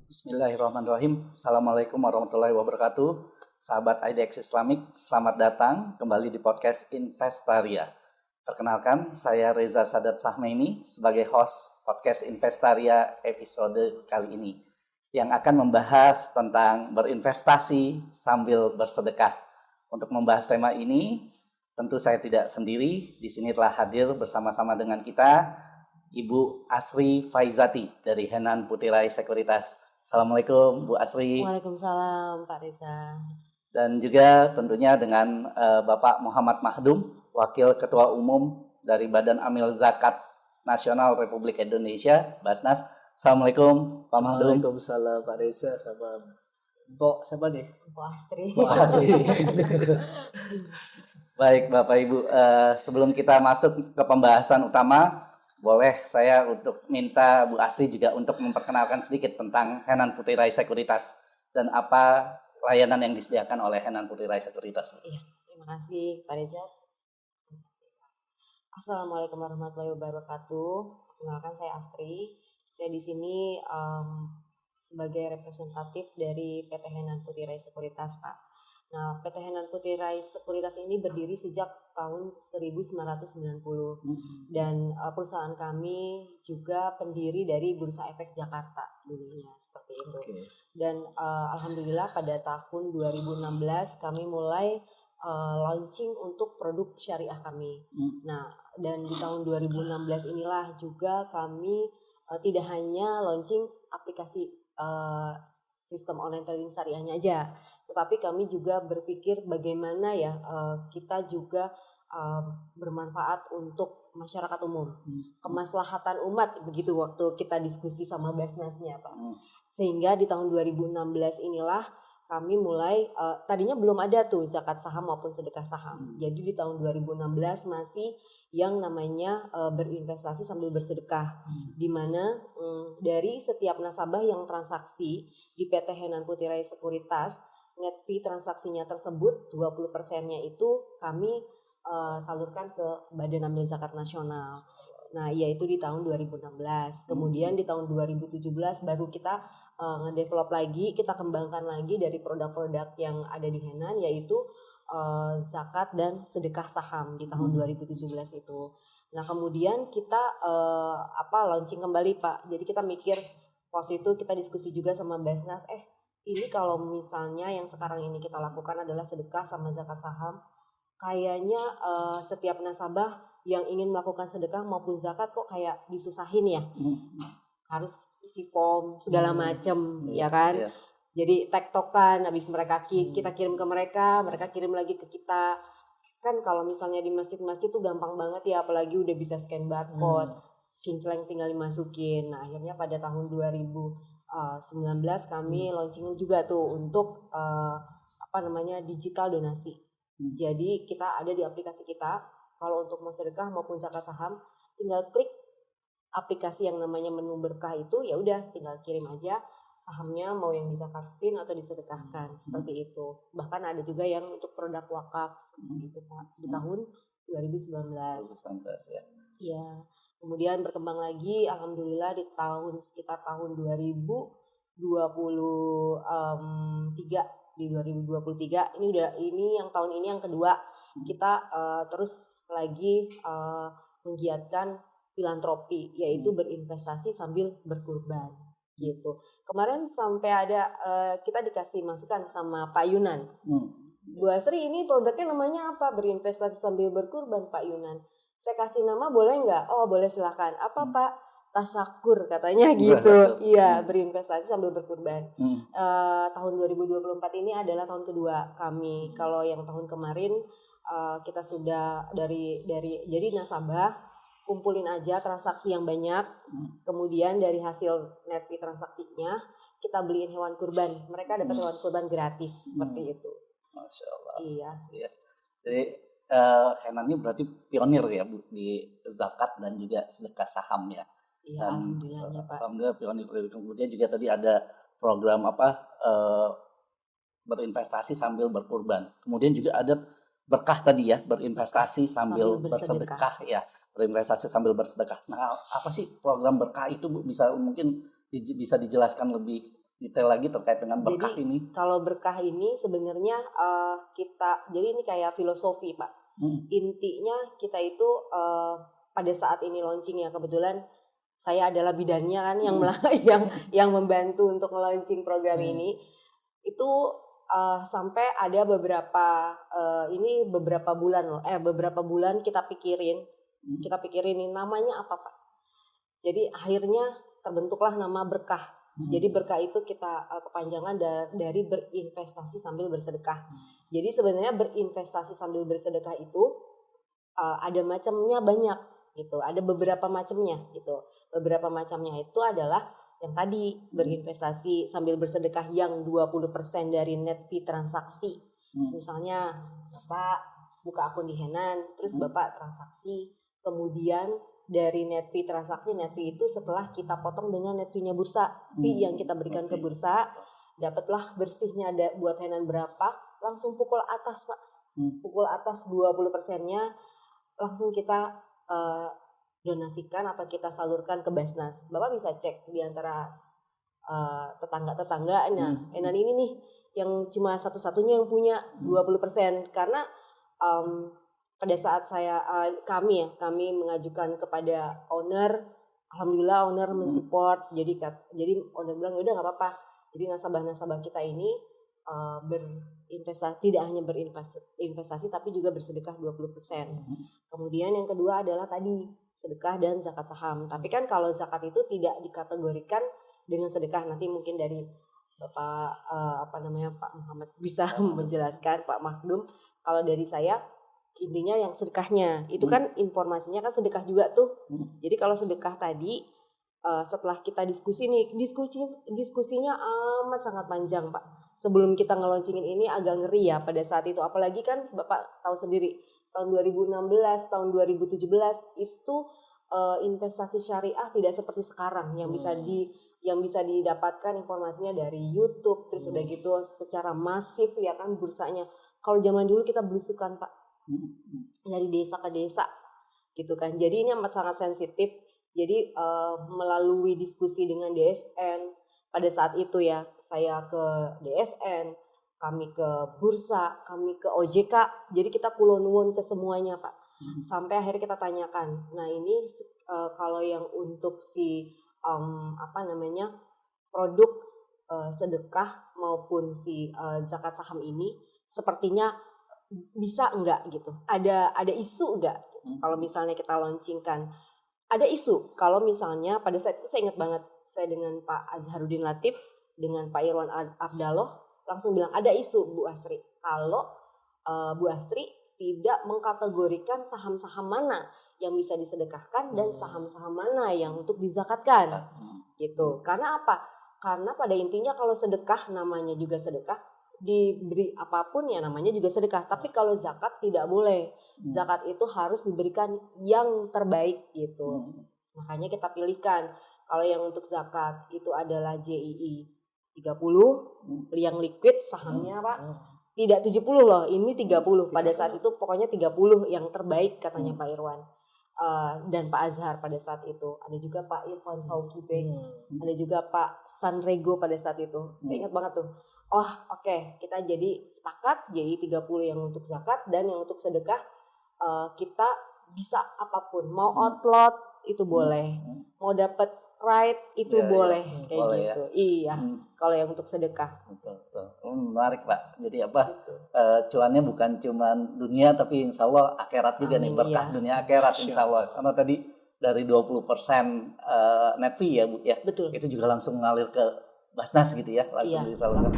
Bismillahirrahmanirrahim. Assalamualaikum warahmatullahi wabarakatuh. Sahabat IDX Islamic, selamat datang kembali di podcast Investaria. Perkenalkan, saya Reza Sadat Sahmaini sebagai host podcast Investaria episode kali ini yang akan membahas tentang berinvestasi sambil bersedekah. Untuk membahas tema ini, tentu saya tidak sendiri. Di sini telah hadir bersama-sama dengan kita Ibu Asri Faizati dari Henan Putirai Sekuritas. Assalamualaikum Bu Asri. Waalaikumsalam Pak Reza. Dan juga tentunya dengan Bapak Muhammad Mahdum, Wakil Ketua Umum dari Badan Amil Zakat Nasional Republik Indonesia, Basnas. Assalamualaikum Pak Mahdum. Waalaikumsalam Pak Reza sama Mbok siapa nih? Mbok Astri. Bu Asri. Baik Bapak Ibu, sebelum kita masuk ke pembahasan utama, boleh saya untuk minta Bu Asri juga untuk memperkenalkan sedikit tentang Henan Putirai Sekuritas dan apa layanan yang disediakan oleh Henan Putirai Sekuritas. Iya, terima kasih Pak Reza. Assalamualaikum warahmatullahi wabarakatuh. Perkenalkan saya Astri. Saya di sini sebagai representatif dari PT Henan Putirai Sekuritas, Pak. Nah, PT Henan Putirai Sekuritas ini berdiri sejak tahun 1990 dan perusahaan kami juga pendiri dari Bursa Efek Jakarta dulunya seperti itu. Dan alhamdulillah pada tahun 2016 kami mulai launching untuk produk syariah kami. Nah, dan di tahun 2016 inilah juga kami tidak hanya launching aplikasi sistem online trading syariahnya aja, tetapi kami juga berpikir bagaimana ya kita juga bermanfaat untuk masyarakat umum, kemaslahatan umat begitu waktu kita diskusi sama Basnasnya Pak. Sehingga di tahun 2016 inilah kami mulai tadinya belum ada tuh zakat saham maupun sedekah saham. Jadi di tahun 2016 masih yang namanya berinvestasi sambil bersedekah, di mana dari setiap nasabah yang transaksi di PT Henan Putirai Sekuritas, net fee transaksinya tersebut 20%-nya itu kami salurkan ke Badan Amil Zakat Nasional. Nah, yaitu di tahun 2016. Kemudian di tahun 2017 baru kita ngedevelop lagi, kita kembangkan lagi dari produk-produk yang ada di Henan, yaitu zakat dan sedekah saham di tahun 2017 itu. Nah, kemudian kita launching kembali Pak. Jadi kita mikir waktu itu kita diskusi juga sama Basnas, ini kalau misalnya yang sekarang ini kita lakukan adalah sedekah sama zakat saham, kayaknya setiap nasabah yang ingin melakukan sedekah maupun zakat kok kayak disusahin ya, harus isi form segala macem, ya kan? Jadi tektokan, habis mereka kita kirim ke mereka, mereka kirim lagi ke kita. Kan kalau misalnya di masjid-masjid tuh gampang banget ya, apalagi udah bisa scan barcode, kincleng tinggal dimasukin. Nah, akhirnya pada tahun 2019 kami launching juga tuh untuk digital donasi. Jadi kita ada di aplikasi kita. Kalau untuk mau sedekah maupun zakat saham, tinggal klik aplikasi yang namanya menu berkah itu, ya udah tinggal kirim aja sahamnya mau yang dizakatin atau disedekahkan seperti itu. Bahkan ada juga yang untuk produk wakaf seperti itu Pak di tahun 2019 ya. Iya. Kemudian berkembang lagi, alhamdulillah di sekitar tahun 2023 di 2023 ini yang tahun ini yang kedua kita terus lagi menggiatkan filantropi, yaitu berinvestasi sambil berkurban gitu. Kemarin sampai ada kita dikasih masukan sama Pak Yunan. Bu Asri, ini produknya namanya apa? Berinvestasi sambil berkurban Pak Yunan. Saya kasih nama boleh nggak? Oh boleh, silakan. Apa Pak? Tasakur katanya gitu. Iya, berinvestasi sambil berkurban. Tahun 2024 ini adalah tahun kedua kami. Kalau yang tahun kemarin kita sudah dari jadi nasabah kumpulin aja transaksi yang banyak, kemudian dari hasil net fee transaksinya kita beliin hewan kurban. Mereka dapat hewan kurban gratis seperti itu. Masya Allah. Iya. Jadi Henan ini berarti pionir ya Bu di zakat dan juga sedekah saham ya. Iya, alhamdulillahnya Pak. Alhamdulillah pionir. Kemudian juga tadi ada program berinvestasi sambil berkurban. Kemudian juga ada berkah tadi ya, berinvestasi sambil bersedekah ya. Berinvestasi sambil bersedekah. Nah, apa sih program berkah itu Bu? Mungkin bisa dijelaskan lebih detail lagi terkait dengan berkah Jadi, ini. Kalau berkah ini sebenarnya jadi ini kayak filosofi Pak. Intinya kita itu pada saat ini launching ya, kebetulan saya adalah bidannya kan yang membantu untuk launching program ini. Itu sampai ada beberapa bulan kita pikirin ini namanya apa Pak. Jadi akhirnya terbentuklah nama berkah. Jadi berkah itu kita kepanjangan dari berinvestasi sambil bersedekah. Jadi sebenarnya berinvestasi sambil bersedekah itu ada macamnya banyak gitu. Ada beberapa macamnya gitu. Beberapa macamnya itu adalah yang tadi berinvestasi sambil bersedekah yang 20% dari net fee transaksi. Misalnya Bapak buka akun di Henan, terus Bapak transaksi, kemudian dari net fee transaksi, net fee itu setelah kita potong dengan net fee-nya bursa, fee yang kita berikan ke bursa, dapatlah bersihnya buat Henan berapa, langsung pukul atas Pak. Pukul atas 20%-nya langsung kita donasikan atau kita salurkan ke Basnas. Bapak bisa cek di antara tetangga-tetangga, Henan ini nih yang cuma satu-satunya yang punya 20%, karena pada saat kami mengajukan kepada owner, alhamdulillah owner mensupport. Jadi owner bilang ya udah nggak apa-apa. Jadi nasabah-nasabah kita ini berinvestasi, tidak hanya berinvestasi tapi juga bersedekah 20%. Kemudian yang kedua adalah tadi sedekah dan zakat saham. Tapi kan kalau zakat itu tidak dikategorikan dengan sedekah. Nanti mungkin dari Bapak Pak Muhammad bisa menjelaskan, Pak Makdum. Kalau dari saya intinya yang sedekahnya itu kan informasinya kan sedekah juga tuh. Jadi kalau sedekah tadi setelah kita diskusinya amat sangat panjang Pak. Sebelum kita nge-launchingin ini agak ngeri ya pada saat itu, apalagi kan Bapak tahu sendiri tahun 2016, tahun 2017 itu investasi syariah tidak seperti sekarang yang bisa didapatkan informasinya dari YouTube, terus udah gitu secara masif ya kan bursanya. Kalau zaman dulu kita belusukan Pak, dari desa ke desa gitu kan. Jadi ini amat sangat sensitif. Jadi melalui diskusi dengan DSN pada saat itu ya, saya ke DSN, kami ke bursa, kami ke OJK. Jadi kita kulonuwun ke semuanya Pak. Sampai akhirnya kita tanyakan. Nah ini kalau yang untuk si produk sedekah maupun si zakat saham ini sepertinya bisa enggak gitu, ada isu enggak gitu. Kalau misalnya kita launchingkan ada isu, kalau misalnya pada saat itu saya ingat banget, saya dengan Pak Azharuddin Latif dengan Pak Irwan Abdallah langsung bilang ada isu Bu Asri, kalau Bu Asri tidak mengkategorikan saham-saham mana yang bisa disedekahkan dan saham-saham mana yang untuk dizakatkan gitu. Karena apa? Karena pada intinya kalau sedekah namanya juga sedekah, diberi apapun ya namanya juga sedekah. Tapi kalau zakat tidak boleh. Zakat itu harus diberikan yang terbaik gitu. Makanya kita pilihkan. Kalau yang untuk zakat itu adalah JII 30, yang liquid sahamnya Pak. Tidak 70 loh, ini 30. Pada saat itu pokoknya 30 yang terbaik katanya Pak Irwan. Dan Pak Azhar pada saat itu. Ada juga Pak Irfan Sauki, ada juga Pak Sanrego pada saat itu. Saya ingat banget tuh. Oh oke, kita jadi sepakat jadi 30 yang untuk zakat dan yang untuk sedekah kita bisa apapun. Mau outlot itu boleh, mau dapat ride itu boleh kayak boleh, gitu. Ya? Iya, kalau yang untuk sedekah. Betul. Menarik Pak. Jadi cuannya bukan cuma dunia tapi insya Allah akhirat juga. Amin, nih berkah dunia akhirat insya Allah. Karena tadi dari 20% net fee ya Bu ya. Betul. Itu juga langsung ngalir ke Basnas gitu ya, langsung disalurkan.